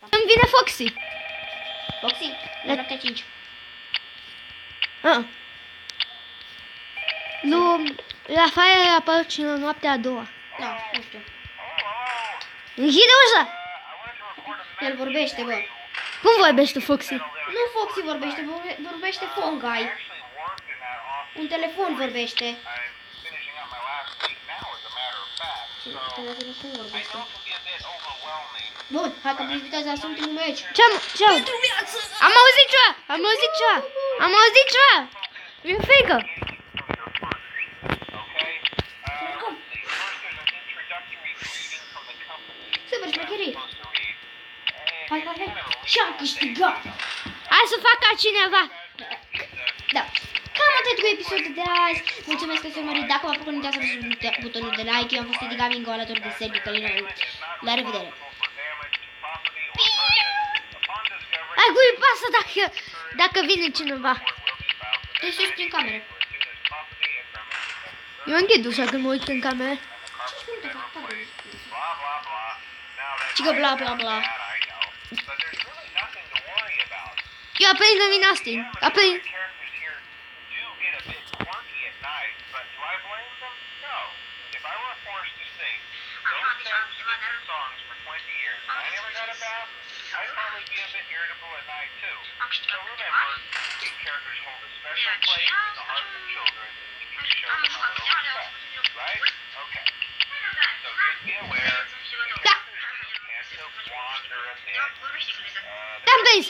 Îmi vine Foxy. Foxy, la noaptea 5. Lui Rafael a apărut și în noaptea a doua. Da, nu știu. Închide ușa! El vorbește, bă. Cum vorbește Foxy? Nu Foxy vorbește, vorbește Fongai. Un telefon vorbește. Telefon vorbește. Bun, hai că privitează la ultimul meci. Ce-am? Am auzit ceva! Am auzit ceva! Am auzit ceva! Mi-e frică! Super șmecherie. Hai, hai, hai. Și-am câștigat. Hai să fac ca cineva! Da. Cam atât cu episodul de azi. Mulțumesc că ați urmărit. Dacă v-a plăcut, nu uitați să apăsați butonul de like. Eu am fost Edi Gaming, alături de Sergiu Călin. La revedere. Hai, cui pasă dacă vine cineva. Trebuie să ieși prin cameră. Eu închid ușa când mă uit în cameră. Cică bla bla bla. Eu aprind lumina sting. Aprind. I'd probably be a bit irritable at night too. So remember, these characters hold a special place in the hearts of children if you show them a little respect, right? Okay. So just be aware, the characters tend to wander a bit. Te-am prins!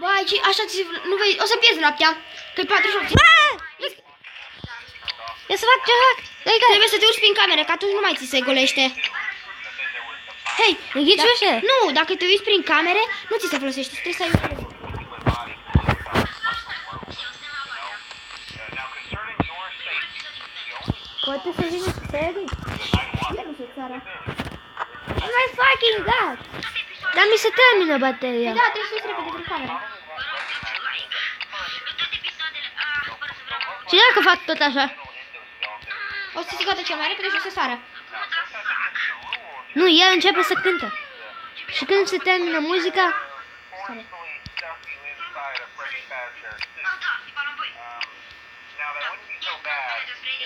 Bă, aici, așa nu vei, o să pierzi noaptea. Că-i 48. Ia să fac ceva. Trebuie să te urci prin cameră, că atunci nu mai ți se golește. Hei, închizi ușa. Nu, dacă te uiți prin camere, nu ți se folosește. Trebuie să ai ușa. Poate să vină Sergi? Nu se țara. Oh my fucking god! Dar mi se termină bateria. Da, trebuie să uiți repede prin cameră. Și dacă fac tot așa? O să se scoată cel mai repede și o să sară. Nu, el începe să cântă. Și când se termină muzica... Sară.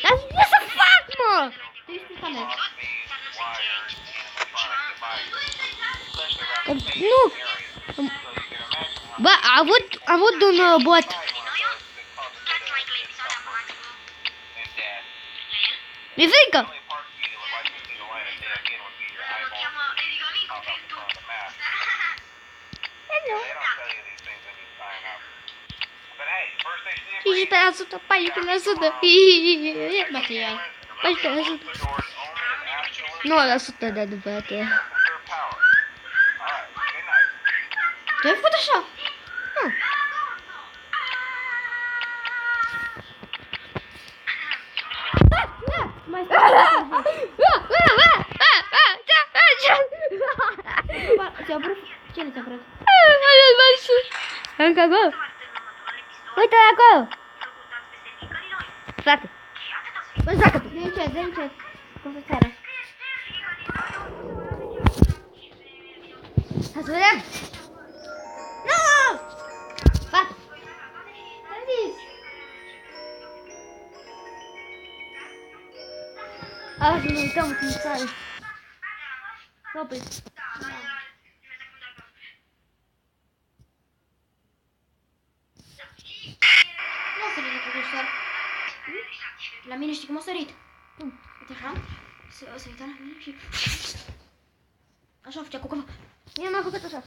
Dar ce să fac, mă? Te uiți prin cameră. Că nu... Bă, a avut un bot. Mi-e frică. Și pe 100, 14%. Bateria ai. 14%. 9% de după aceea. Tu ai făcut așa? Mai ți-a apărut? Ce nu ți-a apărut? Încă acolo. Uite acolo. Frate. Bă, joacă-te. De ce? Cum să țară? Hai să vedem. Nu! Frate. Ți-am zis. Hai să ne uităm cum sare. Oprit. Nu o să vine cu ușor. La mine știi cum a sărit? Uite așa. O să uita la mine și... Așa făcea cu cova. Eu n-am făcut așa.